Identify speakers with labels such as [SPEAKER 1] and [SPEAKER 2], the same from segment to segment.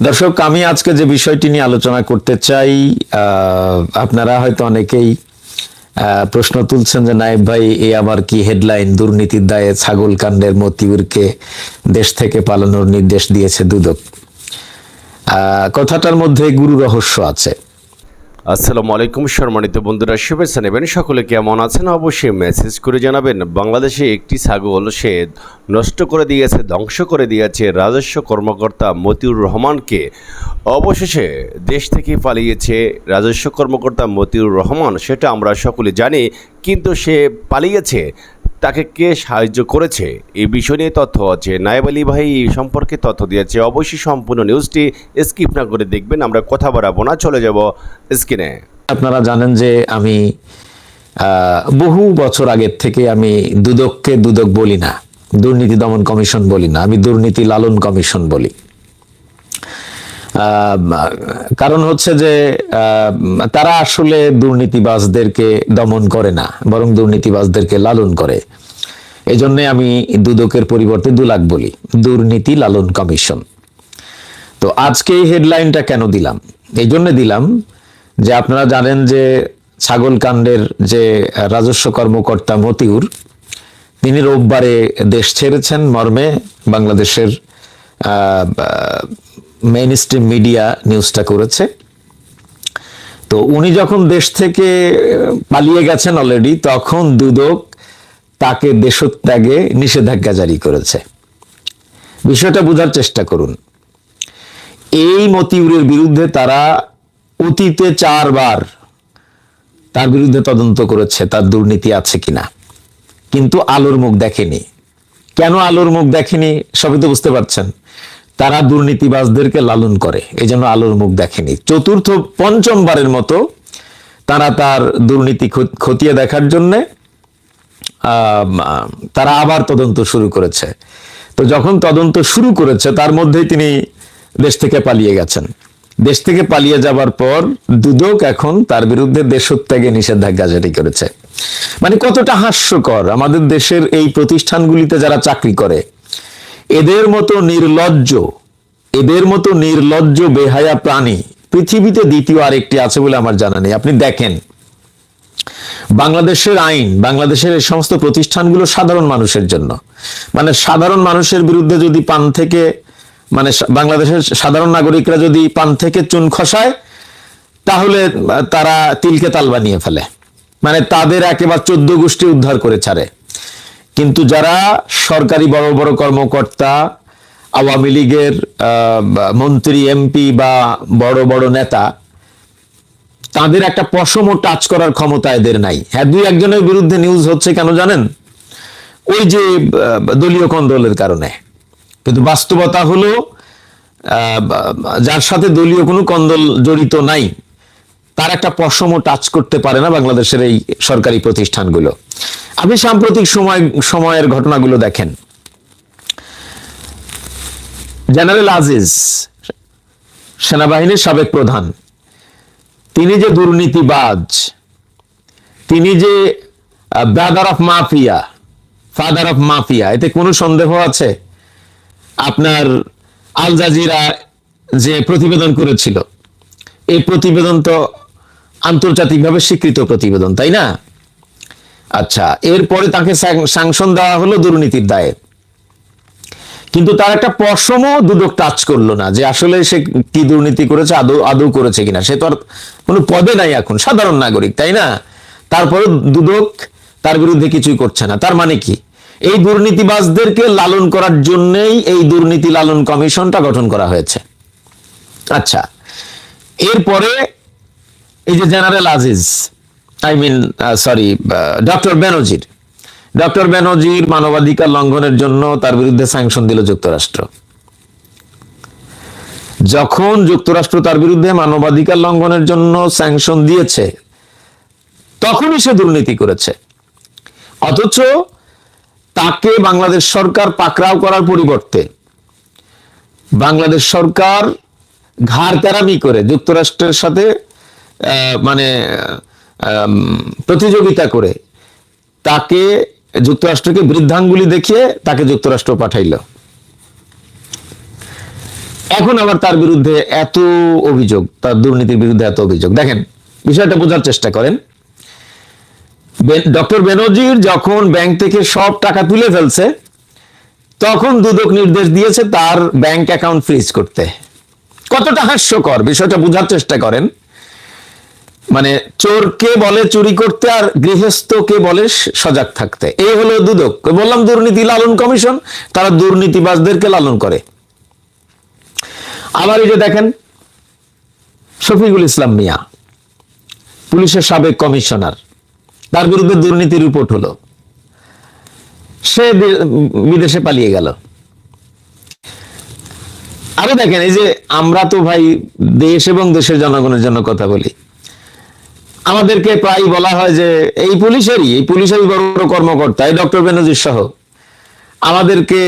[SPEAKER 1] দর্শক, আমি আজকে যে বিষয়টি নিয়ে আলোচনা করতে চাই, আপনারা হয়তো অনেকেই প্রশ্ন তুলছেন যে নায়েব ভাই, এ আবার কি হেডলাইন? দুর্নীতির দায়ে ছাগল কাণ্ডের মতিউরকে দেশ থেকে পালানোর নির্দেশ দিয়েছে দুদক। কথাটার মধ্যে গুরু রহস্য আছে।
[SPEAKER 2] আসসালামু আলাইকুম সম্মানিত বন্ধুরা, শুভেচ্ছা নেবেন। সকলে কেমন আছেন অবশ্যই মেসেজ করে জানাবেন। বাংলাদেশে একটি ছাগল সে নষ্ট করে দিয়েছে, ধ্বংস করে দিয়েছে রাজস্ব কর্মকর্তা মতিউর রহমানকে। অবশেষে দেশ থেকে পালিয়েছে রাজস্ব কর্মকর্তা মতিউর রহমান, সেটা আমরা সকলে জানি। কিন্তু সে পালিয়েছে, তাকে কে সাহায্য করেছে এই বিষয় নিয়ে তথ্য আছে। নায়েব আলী ভাই এই সম্পর্কে তথ্য দিয়েছে। অবশ্যই সম্পূর্ণ নিউজটি স্কিপ না করে দেখবেন। আমরা কথা বাড়াবো না, চলে যাব স্ক্রিনে।
[SPEAKER 1] আপনারা জানেন যে আমি বহু বছর আগের থেকে আমি দুদককে দুদক বলি না, দুর্নীতি দমন কমিশন বলি না, আমি দুর্নীতি লালন কমিশন বলি। কারণ হচ্ছে যে তারা আসলে দুর্নীতিবাজদেরকে দমন করে না, বরং দুর্নীতিবাজদেরকে লালন করে। এই জন্য আমি দুদকের পরিবর্তে দুলাক বলি, দুর্নীতি লালন কমিশন। তো আজকে এই হেডলাইনটা কেন দিলাম? এই জন্য দিলাম যে আপনারা জানেন যে ছাগল কাণ্ডের যে রাজস্ব কর্মকর্তা মতিউর, তিনি রোববারে দেশ ছেড়েছেন মর্মে বাংলাদেশের মেইন স্ট্রিম মিডিয়া নিউজটা করেছে। তো উনি যখন দেশ থেকে পালিয়ে গেছেন অলরেডি, তখন দুদক তাকে দেশত্যাগে নিষেধাজ্ঞা জারি করেছে। বিষয়টা বোঝার চেষ্টা করুন। এই মতিউরের বিরুদ্ধে তারা অতীতে 4 বার তার বিরুদ্ধে তদন্ত করেছে, তার দুর্নীতি আছে কিনা, কিন্তু আলোর মুখ দেখেনি। কেন আলোর মুখ দেখেনি? সবই তো বুঝতে পারছেন। তারা দুর্নীতিবাজদেরকে লালন করে, এই জন্য আলোর মুখ দেখেনি। চতুর্থ পঞ্চমবারের মতো তারা তার দুর্নীতি খতিয়ে দেখার জন্য তারা আবার তদন্ত শুরু করেছে। তো যখন তদন্ত শুরু করেছে, তার মধ্যেই তিনি দেশ থেকে পালিয়ে গেছেন। দেশ থেকে পালিয়ে যাবার পর দুদক এখন তার বিরুদ্ধে দেশত্যাগে নিষেধাজ্ঞা জারি করেছে। মানে কতটা হাস্যকর! আমাদের দেশের এই প্রতিষ্ঠানগুলিতে যারা চাকরি করে, এদের মতো নির্লজ্জ বেহায়া প্রাণী পৃথিবীতে দ্বিতীয় আরেকটি আছে বলে আমার জানা নেই। আপনি দেখেন, বাংলাদেশের আইন, বাংলাদেশের এই সমস্ত প্রতিষ্ঠানগুলো সাধারণ মানুষের জন্য। মানে সাধারণ মানুষের বিরুদ্ধে যদি পান থেকে, মানে বাংলাদেশের সাধারণ নাগরিকরা যদি পান থেকে চুন খসায়, তাহলে তারা তিলকে তাল বানিয়ে ফেলে। মানে তাদের একেবারে 14 গোষ্ঠী উদ্ধার করে ছাড়ে। কিন্তু যারা সরকারি বড় বড় কর্মকর্তা, আওয়ামী লীগের মন্ত্রী, এমপি বা বড় বড় নেতা, তাদের একটা পশমও টাচ করার ক্ষমতা এদের নাই। হ্যাঁ, 2-1 বিরুদ্ধে নিউজ হচ্ছে, কেন জানেন? ওই যে দলীয় কন্দলের কারণে। কিন্তু বাস্তবতা হলো, যার সাথে দলীয় কোনো কন্দল জড়িত নাই, তার একটা পশমও টাচ করতে পারে না বাংলাদেশের এই সরকারি প্রতিষ্ঠানগুলো। আপনি সাম্প্রতিক সময়ের ঘটনাগুলো দেখেন। জেনারেল আজিজ, সেনাবাহিনীর সাবেক প্রধান, তিনি যে দুর্নীতিবাজ, তিনি যে brother of mafia, father of mafia, এতে কোনো সন্দেহ আছে? আপনার আল জাজিরা যে প্রতিবেদন করেছিল, এই প্রতিবেদন তো আন্তর্জাতিকভাবে স্বীকৃত প্রতিবেদন, তাই না? আচ্ছা, এরপরে তাকে স্যাংশন দেওয়া হলো দুর্নীতির দায়ে। কিন্তু তার একটা পশমও দুদক টাচ করলো না যে আসলে সে কি দুর্নীতি করেছে, আদৌ করেছে কিনা। সে তো আর কোনো পদে নাই, এখন সাধারণ নাগরিক, তাই না? তারপরে দুদক তার বিরুদ্ধে কিছুই করছে না। তার মানে কি? এই দুর্নীতিবাজদেরকে লালন করার জন্যই এই দুর্নীতি লালন কমিশনটা গঠন করা হয়েছে। আচ্ছা, এরপরে এই যে জেনারেল আজিজ, ডক্টর বেনজির মানবাধিকার লঙ্ঘনের জন্য তার বিরুদ্ধে স্যাংশন দিল যুক্তরাষ্ট্র। যখন যুক্তরাষ্ট্র তার বিরুদ্ধে মানবাধিকার লঙ্ঘনের জন্য স্যাংশন দিয়েছে, তখনই সে দুর্নীতি করেছে। অথচ তাকে বাংলাদেশ সরকার পাকড়াও করার পরিবর্তে বাংলাদেশ সরকার ঘাড় তেরামি করে যুক্তরাষ্ট্রের সাথে মানে প্রতিযোগিতা করে তাকে, যুক্তরাষ্ট্রকে বৃদ্ধাঙ্গুলি দেখিয়ে তাকে যুক্তরাষ্ট্র পাঠাইল। এখন আবার তার বিরুদ্ধে এত অভিযোগ, তার দুর্নীতির বিরুদ্ধে এত অভিযোগ। দেখেন, বিষয়টা বোঝার চেষ্টা করেন। ডক্টর বেনজির যখন ব্যাংক থেকে সব টাকা তুলে ফেলছে, তখন দুদক নির্দেশ দিয়েছে তার ব্যাংক অ্যাকাউন্ট ফ্রিজ করতে। কতটা হাস্যকর, বিষয়টা বোঝার চেষ্টা করেন। মানে চোরকে বলে চুরি করতে, আর গৃহস্থকে বলে সজাগ থাকতে। এই হলো দুদক। বললাম দুর্নীতি লালন কমিশন, তারা দুর্নীতিবাজদেরকে লালন করে। আবার এই যে দেখেন, শফিকুল ইসলাম মিয়া, পুলিশের সাবেক কমিশনার, তার বিরুদ্ধে দুর্নীতির রিপোর্ট হলো, সে বিদেশে পালিয়ে গেল। আরো দেখেন, এই যে আমরা তো ভাই দেশ এবং দেশের জনগণের জন্য কথা বলি। আমাদেরকে প্রায় বলা হয় যে এই পুলিশেরই বড় বড় কর্মকর্তা, এই ডক্টর বেনজির সহ, আমাদেরকে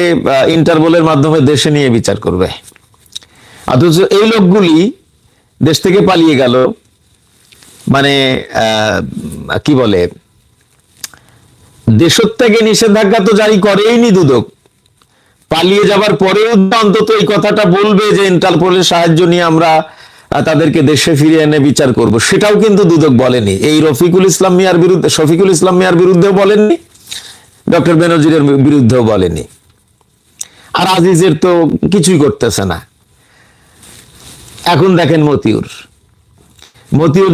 [SPEAKER 1] ইন্টারপোলের মাধ্যমে দেশে নিয়ে বিচার করবে। অথচ এই লোকগুলি দেশ থেকে পালিয়ে গেল, মানে কি বলে, দেশত্যাগে নিষেধাজ্ঞা তো জারি করেইনি দুদক। পালিয়ে যাবার পরেও অন্তত এই কথাটা বলবে যে ইন্টারপোলের সাহায্য নিয়ে আমরা তাদেরকে দেশে ফিরিয়ে এনে বিচার করব, সেটাও কিন্তু দুদক বলেনি। এই শফিকুল ইসলাম মিয়ার বিরুদ্ধেও বলেননি, ডক্টর বেনজিরের বিরুদ্ধেও বলেনি। আর আজিজের তো কিছুই করতেছে না। এখন দেখেন মতিউর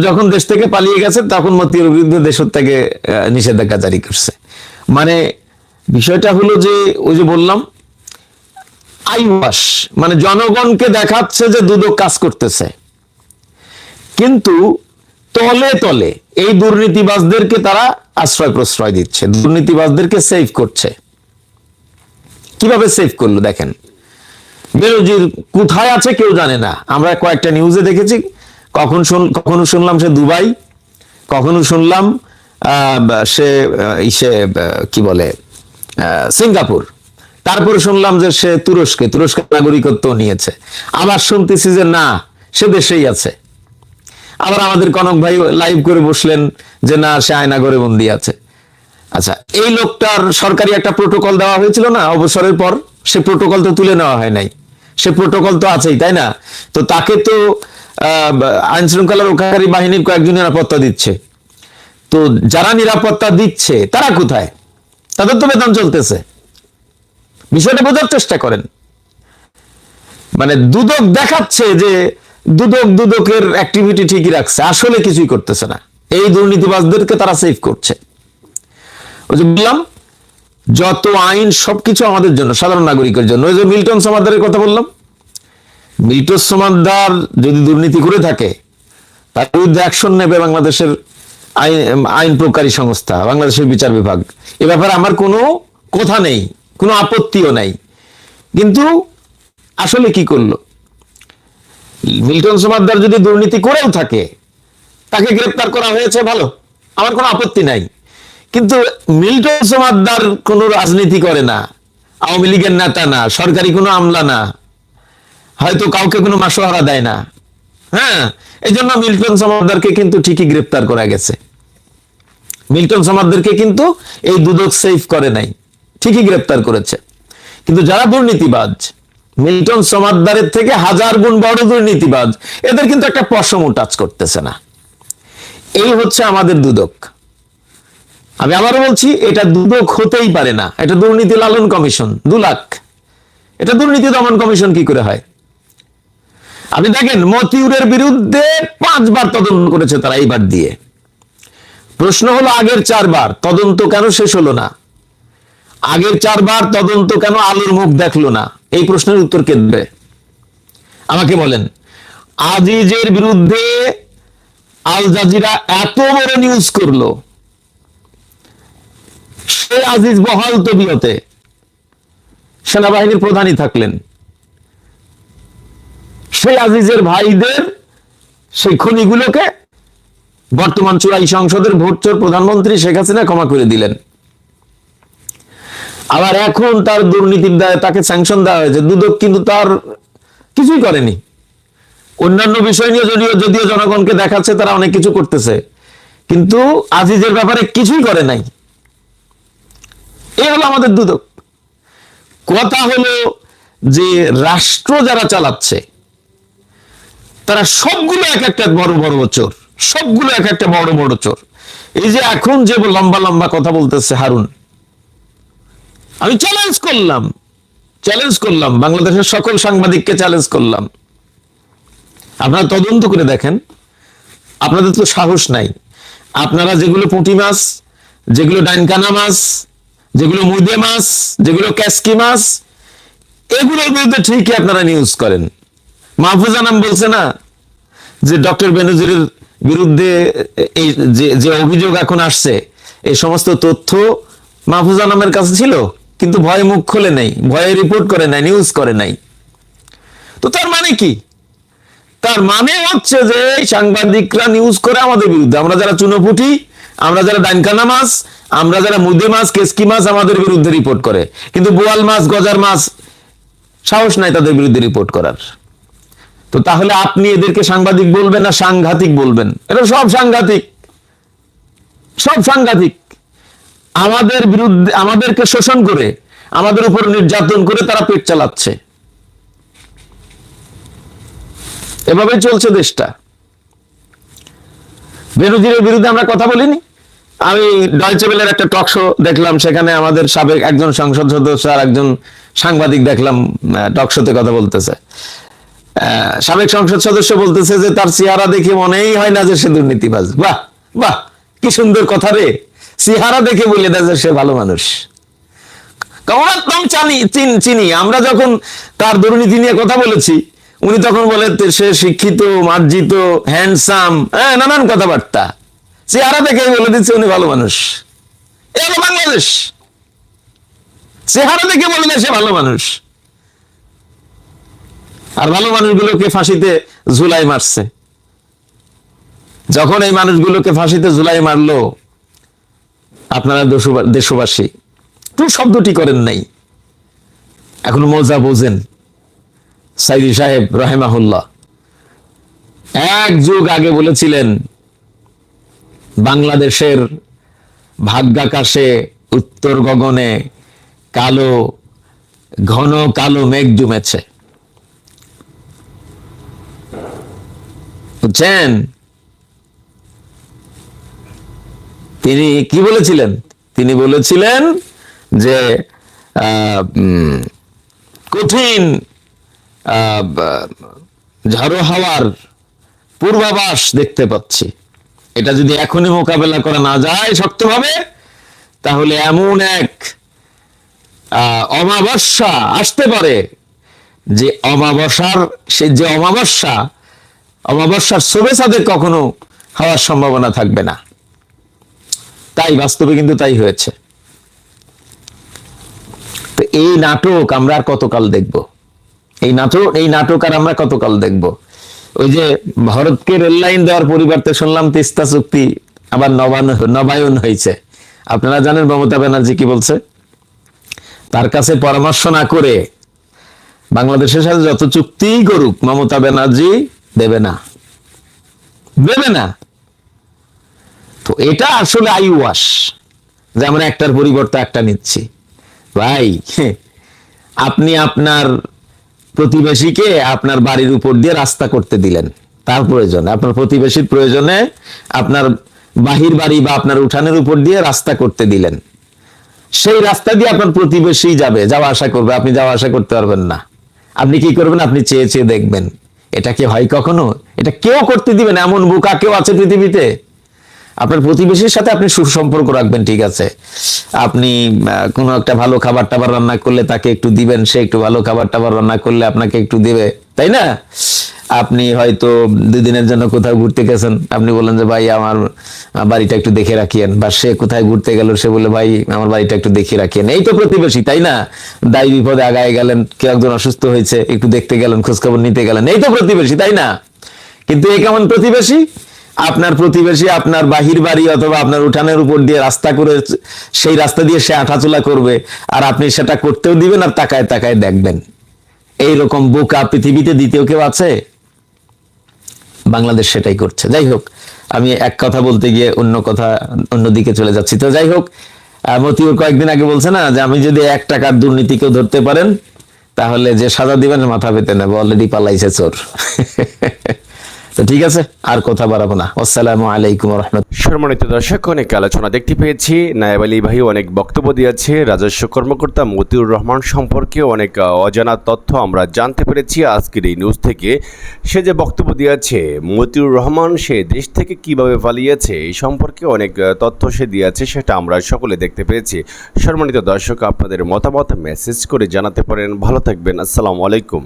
[SPEAKER 1] যখন দেশ থেকে পালিয়ে গেছে, তখন মতিউর বিরুদ্ধে দেশত্যাগে নিষেধাজ্ঞা জারি করছে। মানে বিষয়টা হলো যে, ওই যে বললাম, আইওয়াশ, মানে জনগণকে দেখাচ্ছে যে দুদক কাজ করতেছে, কিন্তু তলে তলে এই দুর্নীতিবাজদেরকে তারা আশ্রয় প্রশ্রয় দিচ্ছে, দুর্নীতিবাজদেরকে সেভ করছে। কিভাবে সেভ করলো দেখেন। বেনজির কোথায় আছে কেউ জানে না। আমরা কয়েকটা নিউজে দেখেছি, কখনো শুনলাম সে দুবাই, কখনো শুনলাম সে কি বলে সিঙ্গাপুর, তারপরে শুনলাম যে সে তুরস্কের নাগরিকত্ব নিয়েছে, আবার শুনতেছি যে না, সে দেশেই আছে। আবার আমাদের কনক ভাই লাইভ করে বসলেন যে না, সে আয়নাঘরে বন্দি আছে। আচ্ছা, এই লোকটার সরকারি একটা প্রোটোকল দেওয়া হয়েছিল না অবসরের পর, সে প্রোটোকল তো তুলে নেওয়া হয় নাই, সে প্রোটোকল তো আছেই, তাই না? তো তাকে তো আইন শৃঙ্খলা রক্ষাকারী বাহিনীর কয়েকজন নিরাপত্তা দিচ্ছে। তো যারা নিরাপত্তা দিচ্ছে তারা কোথায়? তাদের তো বেতন চলতেছে। বিষয়টা বোঝার চেষ্টা করেন। মানে দুদক দেখাচ্ছে যে দুদকের অ্যাক্টিভিটি ঠিকই রাখছে, আসলে কিছুই করতেছে না। এই দুর্নীতিবাজদেরকে তারা সেভ করছে। ওই যে বললাম, যত আইন সবকিছু আমাদের জন্য, সাধারণ নাগরিকের জন্য। ওই যে মিল্টন সমাদ্দারের কথা বললাম, মিল্টন সমাদ্দার যদি দুর্নীতি করে থাকে, তার বিরুদ্ধে অ্যাকশন নেবে বাংলাদেশের আইন প্রকারী সংস্থা, বাংলাদেশের বিচার বিভাগ। এ ব্যাপারে আমার কোনো কথা নেই, কোনো আপত্তিও নাই। কিন্তু আসলে কি করলো? মিল্টন সমাদ্দার যদি দুর্নীতি করেও থাকে, তাকে গ্রেপ্তার করা হয়েছে, ভালো, আমার কোনো আপত্তি নাই। কিন্তু মিল্টন সমাদ্দার কোনো রাজনীতি করে না, আওয়ামী লীগের নেতা না, সরকারি কোনো আমলা না, হয়তো কাউকে কোনো মাসোহারা দেয় না। হ্যাঁ, এই জন্য মিল্টন সমাদ্দারকে কিন্তু ঠিকই গ্রেপ্তার করা গেছে। মিল্টন সমাদ্দারকে কিন্তু এই দুদক সেভ করে নাই, ঠিকই গ্রেপ্তার করেছে। কিন্তু যারা দুর্নীতিবাজ, মিল্টন সমাদ্দারের থেকে হাজার গুণ বড় দুর্নীতিবাজ, এদের কিন্তু একটা পশমও টাচ করতেছে না। এই হচ্ছে আমাদের দুদক। আমি আবারও বলছি, এটা দুদক হতেই পারে না, এটা দুর্নীতি লালন কমিশন। 2 লাখ, এটা দুর্নীতি দমন কমিশন কি করে হয়? আপনি দেখেন, মতিউরের বিরুদ্ধে 5 বার তদন্ত করেছে তারা এইবার দিয়ে। প্রশ্ন হলো, আগের 4 বার তদন্ত কেন শেষ হলো না? আগের 4 বার তদন্ত কেন আলোর মুখ দেখলো না? এই প্রশ্নের উত্তর কে দেবে? আমাকে বলেন। আজিজের বিরুদ্ধে আল জাজিরা এত বড় নিউজ করলো, সে আজিজ বহাল তবিয়তে সেনাবাহিনীর প্রধানই থাকলেন। সেই আজিজের ভাইদের সেই খনিগুলোকে বর্তমান চূড়াই সংসদের ভোটচোর প্রধানমন্ত্রী শেখ হাসিনা ক্ষমা করে দিলেন। আবার এখন তার দুর্নীতির দায়ে তাকে স্যাংশন দেওয়া হয়েছে। দুদক কিন্তু তার কিছুই করেনি। অন্যান্য বিষয় নিয়ে যদিও জনগণকে দেখাচ্ছে তারা অনেক কিছু করতেছে, কিন্তু আজিজের ব্যাপারে কিছুই করে নাই। এই হলো আমাদের দুদক। কথা হলো যে রাষ্ট্র যারা চালাচ্ছে তারা সবগুলো এক একটা বড় বড় চোর, সবগুলো এক একটা বড় বড় চোর। এই যে এখন যে লম্বা লম্বা কথা বলতেছে হারুন, আমি চ্যালেঞ্জ করলাম বাংলাদেশের সকল সাংবাদিককে চ্যালেঞ্জ করলাম, আপনারা তদন্ত করে দেখেন। আপনাদের তো সাহস নাই। আপনারা যেগুলো পুঁটি মাছ, যেগুলো ডাইনকানা মাছ, যেগুলো মুদে মাছ, যেগুলো ক্যাসকি মাছ, এগুলোর বিরুদ্ধে ঠিকই আপনারা নিউজ করেন। মাহফুজা নাম বলছে না যে ডক্টর বেনজিরের বিরুদ্ধে এই যে অভিযোগ এখন আসছে, এই সমস্ত তথ্য মাহফুজা নামের কাছে ছিল, কিন্তু ভয়ে মুখ খোলে নাই, ভয়ে রিপোর্ট করে নাই, নিউজ করে নাই। তো তার মানে কি? তার মানে হচ্ছে যে সাংবাদিকরা নিউজ করে আমাদের বিরুদ্ধে। আমরা যারা চুনোপুটি, আমরা যারা ডাইনকানা মাছ, আমরা যারা মুদে মাছ, কেসকি মাছ, আমাদের বিরুদ্ধে রিপোর্ট করে, কিন্তু বোয়াল মাছ, গজার মাছ সাহস নাই তাদের বিরুদ্ধে রিপোর্ট করার। তো তাহলে আপনি এদেরকে সাংবাদিক বলবেন না সাংঘাতিক বলবেন? এটা সব সাংঘাতিক, সব সাংঘাতিক। আমাদের বিরুদ্ধে, আমাদেরকে শোষণ করে, আমাদের উপর নির্যাতন করে তারা পেট চালাচ্ছে। এভাবেই চলছে দেশটা। বেনজিরের বিরুদ্ধে আমরা কথা বলিনি। আমি ডয়েচে ওয়েলের একটা টক শো দেখলাম, সেখানে আমাদের সাবেক একজন সংসদ সদস্য আর একজন সাংবাদিক দেখলাম টক শোতে কথা বলতেছে। সাবেক সংসদ সদস্য বলতেছে যে তার চেহারা দেখে মনেই হয় না যে সে দুর্নীতিবাজ। বাহ বাহ, কি সুন্দর কথা রে! চেহারা দেখে বলে দেয় যে সে ভালো মানুষ। চিনি। আমরা যখন তার দুর্নীতি নিয়ে কথা বলেছি, উনি তখন বলে সে শিক্ষিত, মার্জিত, হ্যান্ডসাম, নানান কথাবার্তা। চেহারা দেখে বলে দিচ্ছে উনি ভালো মানুষ। এ হলো বাংলাদেশ। চেহারা দেখে বলে দেয় সে ভালো মানুষ। আর ভালো মানুষগুলোকে ফাঁসিতে ঝুলাই মারছে। যখন এই মানুষগুলোকে ফাঁসিতে ঝুলাই মারলো, আপনারা দেশবাসী তুই শব্দটি করেন নাই, এখন মজা বোঝেন। সাইদি সাহেব রাহিমাহুল্লাহ এক যুগ আগে বলেছিলেন, বাংলাদেশের ভাগ্যাকাশে উত্তর গগনে কালো, ঘন কালো মেঘ জমেছে। বুঝছেন? তিনি কি বলেছিলেন? তিনি বলেছিলেন যে কঠিন ঝড়ো হাওয়ার পূর্বাভাস দেখতে পাচ্ছি। এটা যদি এখনই মোকাবেলা করা না যায় শক্তভাবে, তাহলে এমন এক অমাবস্যা আসতে পারে যে অমাবস্যার শুভেচ্ছাদের কখনো হওয়ার সম্ভাবনা থাকবে না। তাই বাস্তবে কিন্তু তাই হয়েছে। তো এই নাটক আমরা আর কতকাল দেখব? এই নাটক আর আমরা কতকাল দেখব? ওই যে ভারতকে রেল লাইন দেওয়ার পরিবর্তে শুনলাম তিস্তা চুক্তি আবার নবায়ন হয়েছে। আপনারা জানেন মমতা ব্যানার্জি কি বলছে? তার কাছে পরামর্শ না করে বাংলাদেশের সাথে যত চুক্তি করুক মমতা ব্যানার্জি দেবে না। তো এটা আসলে আইওয়াশ যে আমরা একটার পরিবর্তে একটা নিচ্ছি। ভাই, আপনি আপনার প্রতিবেশীকে আপনার বাড়ির উপর দিয়ে রাস্তা করতে দিলেন, তার প্রয়োজনে, আপনার প্রতিবেশীর প্রয়োজনে আপনার বাহির বাড়ি বা আপনার উঠানের উপর দিয়ে রাস্তা করতে দিলেন। সেই রাস্তা দিয়ে আপনার প্রতিবেশী যাওয়া আসা করবে, আপনি যাওয়া আসা করতে পারবেন না। আপনি কি করবেন? আপনি চেয়ে চেয়ে দেখবেন। এটা কি হয় কখনো? এটা কেউ করতে দিবেন? এমন বোকা কেউ আছে পৃথিবীতে? আপনার প্রতিবেশীর সাথে আপনি সুসম্পর্ক রাখবেন, ঠিক আছে। আপনি কোনো একটা ভালো খাবার টাবার রান্না করলে তাকে একটু দিবেন, সে একটু ভালো খাবার টাবার রান্না করলে আপনাকে একটু দিবে, তাই না? আপনি হয়তো 2 দিনের জন্য কোথাও ঘুরতে গেছেন, আপনি বলেন যে ভাই আমার বাড়িটা একটু দেখে রাখিয়েন, বা সে কোথায় ঘুরতে গেল, সে বলে ভাই আমার বাড়িটা একটু দেখে রাখিয়েন। এই তো প্রতিবেশী, তাই না? দায় বিপদে আগায় গেলেন, কেউ একজন অসুস্থ হয়েছে, একটু দেখতে গেলেন, খোঁজখবর নিতে গেলেন, এই তো প্রতিবেশী, তাই না? কিন্তু এই কেমন প্রতিবেশী? আপনার প্রতিবেশী আপনার বাহির বাড়ি অথবা আপনার উঠানের উপর দিয়ে রাস্তা করে, সেই রাস্তা দিয়ে সে হাঁটাচলা করবে, আর আপনি সেটা করতেও দিবেন আর তাকায় তাকায় দেখবেন। এইরকম বোকা পৃথিবীতে দ্বিতীয় কেউ আছে? বাংলাদেশ সেটাই করছে। যাই হোক, আমি এক কথা বলতে গিয়ে অন্যদিকে চলে যাচ্ছি। তো যাই হোক, মতিউর কয়েকদিন আগে বলছে না যে আমি যদি 1 টাকার দুর্নীতি কেউ ধরতে পারেন তাহলে যে সাজা দিবেন মাথা পেতে নেবে, অলরেডি পালাইছে চোর। তো ঠিক আছে, আর কথা বাড়াবো না। আসসালামু আলাইকুম রহমতুল্লাহ।
[SPEAKER 2] সম্মানিত দর্শক, অনেক আলোচনা দেখতে পেয়েছি। নায়েব আলী ভাই অনেক বক্তব্য দিয়েছে। রাজস্ব কর্মকর্তা মতিউর রহমান সম্পর্কে অনেক অজানা তথ্য আমরা জানতে পেরেছি আজকের এই নিউজ থেকে। সে যে বক্তব্য দিয়েছে মতিউর রহমান সে দেশ থেকে কিভাবে পালিয়েছে এই সম্পর্কে অনেক তথ্য সে দিয়েছে, সেটা আমরা সকলে দেখতে পেয়েছি। সম্মানিত দর্শক, আপনাদের মতামত মেসেজ করে জানাতে পারেন। ভালো থাকবেন। আসসালামু আলাইকুম।